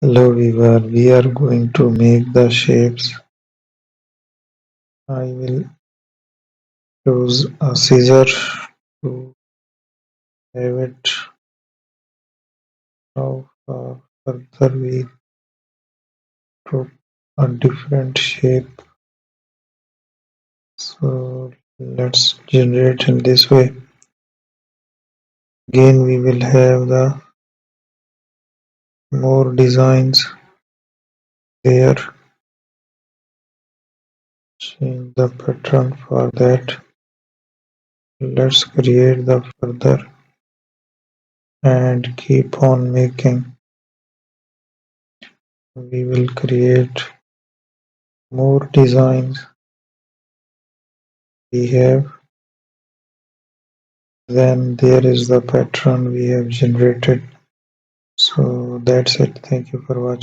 Hello viewer, we are going to make the shapes. I will use a scissor to have it. Now further we took a different shape. So let's generate in this way. Again we will have the more designs there. Change the pattern for that. Let's create the further and keep on making. We will create more designs. We have then there is the pattern we have generated. So that's it. Thank you for watching.